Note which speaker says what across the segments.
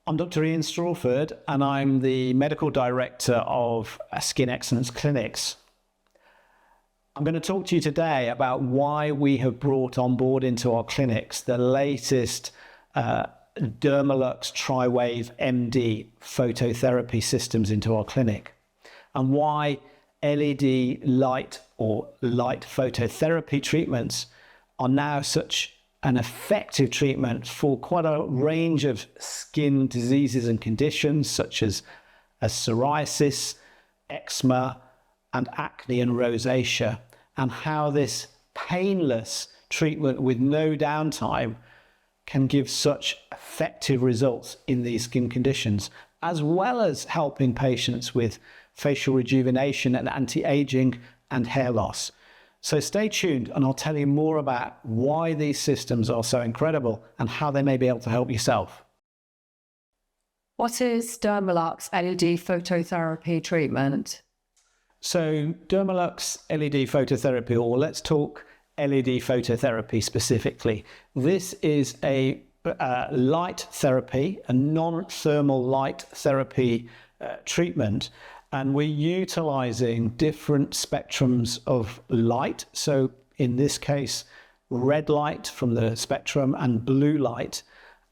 Speaker 1: I'm Dr Ian Strawford, and I'm the Medical Director of Skin Excellence Clinics. I'm going to talk to you today about why we have brought on board into our clinics the latest Dermalux Triwave MD phototherapy systems into our clinic, and why LED light or light phototherapy treatments are now such an effective treatment for quite a range of skin diseases and conditions such as psoriasis, eczema, and acne and rosacea, and how this painless treatment with no downtime can give such effective results in these skin conditions, as well as helping patients with facial rejuvenation and anti-aging and hair loss. So stay tuned and I'll tell you more about why these systems are so incredible and how they may be able to help yourself.
Speaker 2: What is Dermalux LED Phototherapy treatment?
Speaker 1: So Dermalux LED Phototherapy, or let's talk LED Phototherapy specifically. This is a light therapy, a non-thermal light therapy treatment. And we're utilizing different spectrums of light. So in this case, red light from the spectrum and blue light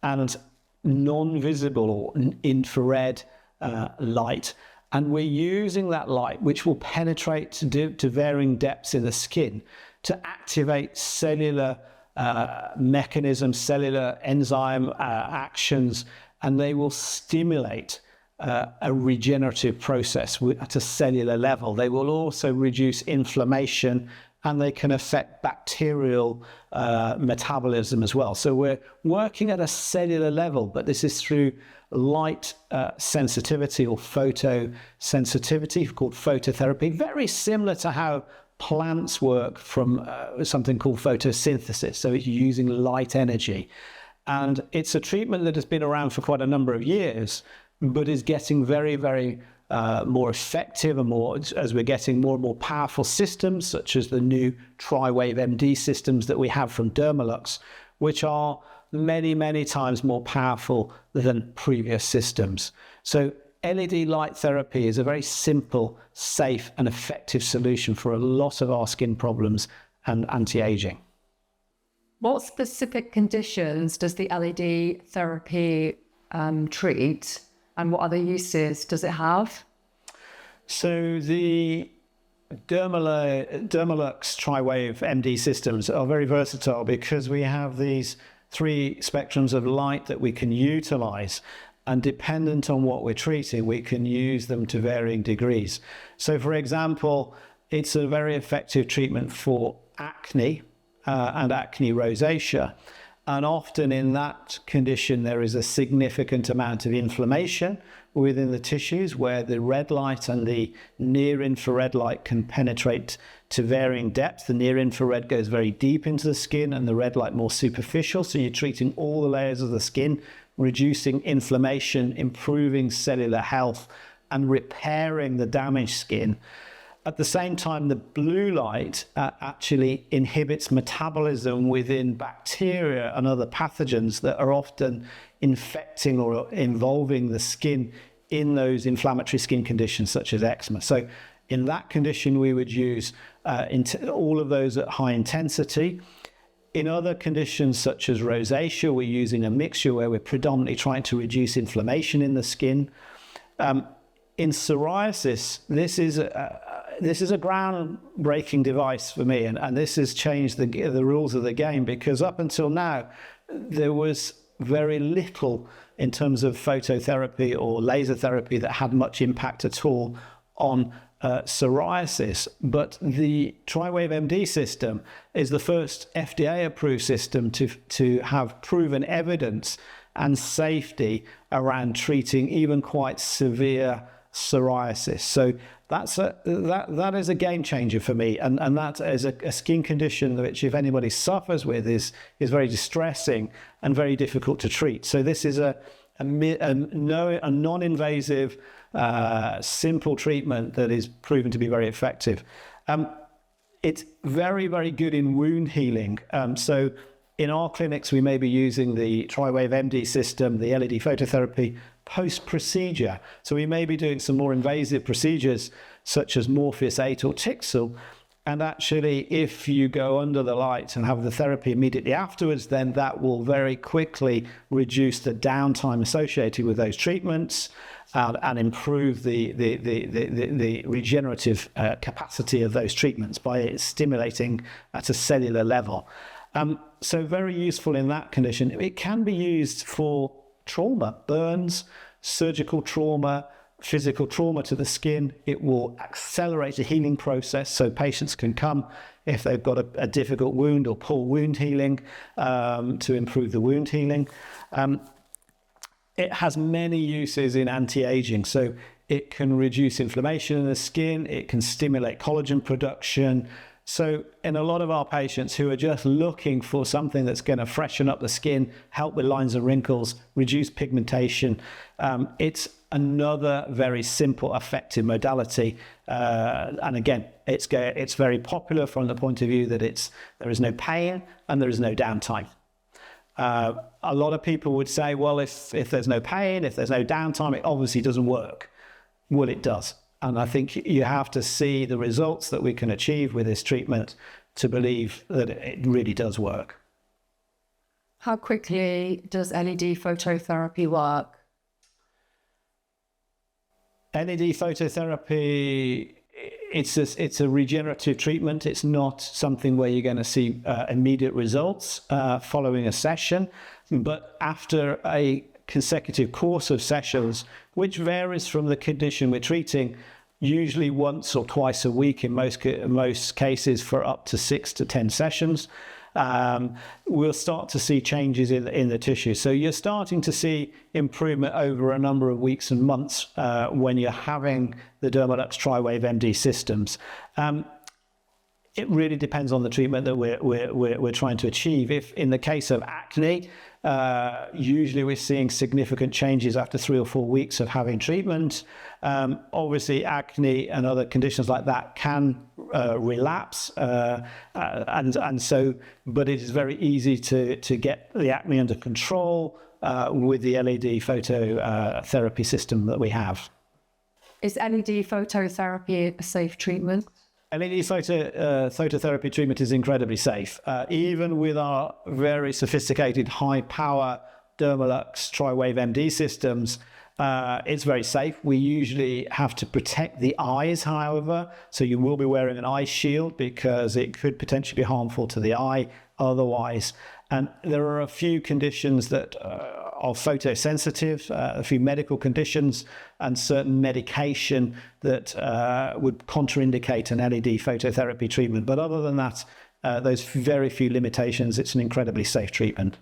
Speaker 1: and non-visible or infrared light. And we're using that light, which will penetrate to varying depths in the skin to activate cellular mechanisms, cellular enzyme actions, and they will stimulate a regenerative process at a cellular level. They will also reduce inflammation, and they can affect bacterial metabolism as well. So we're working at a cellular level, but this is through light sensitivity or photosensitivity, called phototherapy, very similar to how plants work from something called photosynthesis. So it's using light energy. And it's a treatment that has been around for quite a number of years, but is getting very, very more effective and more as we're getting more and more powerful systems, such as the new Triwave MD systems that we have from Dermalux, which are many, many times more powerful than previous systems. So LED light therapy is a very simple, safe, and effective solution for a lot of our skin problems and anti-aging.
Speaker 2: What specific conditions does the LED therapy treat? And what other uses does it have?
Speaker 1: So the Dermalux Triwave MD systems are very versatile because we have these three spectrums of light that we can utilize, and dependent on what we're treating, we can use them to varying degrees. So for example, it's a very effective treatment for acne and acne rosacea. And often in that condition, there is a significant amount of inflammation within the tissues where the red light and the near infrared light can penetrate to varying depths. The near infrared goes very deep into the skin and the red light more superficial. So you're treating all the layers of the skin, reducing inflammation, improving cellular health, and repairing the damaged skin. At the same time, the blue light actually inhibits metabolism within bacteria and other pathogens that are often infecting or involving the skin in those inflammatory skin conditions such as eczema. So in that condition, we would use all of those at high intensity. In other conditions such as rosacea, we're using a mixture where we're predominantly trying to reduce inflammation in the skin. In psoriasis, this is a groundbreaking device for me, and this has changed the rules of the game, because up until now, there was very little in terms of phototherapy or laser therapy that had much impact at all on psoriasis. But the Triwave MD system is the first FDA-approved system to have proven evidence and safety around treating even quite severe psoriasis. So that is a game changer for me, and that is a skin condition which, if anybody suffers with, is very distressing and very difficult to treat. So this is a non-invasive, simple treatment that is proven to be very effective. It's very, very good in wound healing. So In our clinics, we may be using the Triwave MD system, the LED phototherapy, post-procedure. So we may be doing some more invasive procedures such as Morpheus 8 or Tixel. And actually, if you go under the light and have the therapy immediately afterwards, then that will very quickly reduce the downtime associated with those treatments and improve the regenerative capacity of those treatments by stimulating at a cellular level. So very useful in that condition. It can be used for trauma, burns, surgical trauma, physical trauma to the skin. It will accelerate the healing process, so patients can come if they've got a difficult wound or poor wound healing to improve the wound healing. It has many uses in anti-aging, so it can reduce inflammation in the skin, it can stimulate collagen production. So in a lot of our patients who are just looking for something that's going to freshen up the skin, help with lines and wrinkles, reduce pigmentation, it's another very simple, effective modality. And again, it's very popular from the point of view that there is no pain and there is no downtime. A lot of people would say, well, if there's no pain, if there's no downtime, it obviously doesn't work. Well, it does. And I think you have to see the results that we can achieve with this treatment to believe that it really does work.
Speaker 2: How quickly does LED phototherapy work?
Speaker 1: LED phototherapy, it's a regenerative treatment. It's not something where you're going to see immediate results following a session, but after a consecutive course of sessions, which varies from the condition we're treating, usually once or twice a week in most cases for up to 6 to 10 sessions, we'll start to see changes in the tissue. So you're starting to see improvement over a number of weeks and months when you're having the Dermalux Triwave MD systems. It really depends on the treatment that we're trying to achieve. If in the case of acne, usually we're seeing significant changes after 3 or 4 weeks of having treatment. Obviously, acne and other conditions like that can relapse, and so, but it is very easy to get the acne under control with the LED phototherapy system that we have.
Speaker 2: Is LED phototherapy a safe treatment?
Speaker 1: LED phototherapy treatment is incredibly safe. Even with our very sophisticated high-power Dermalux Triwave MD systems, it's very safe. We usually have to protect the eyes, however, so you will be wearing an eye shield because it could potentially be harmful to the eye otherwise. And there are a few conditions that are photosensitive, a few medical conditions and certain medication that would contraindicate an LED phototherapy treatment. But other than that, those very few limitations, it's an incredibly safe treatment.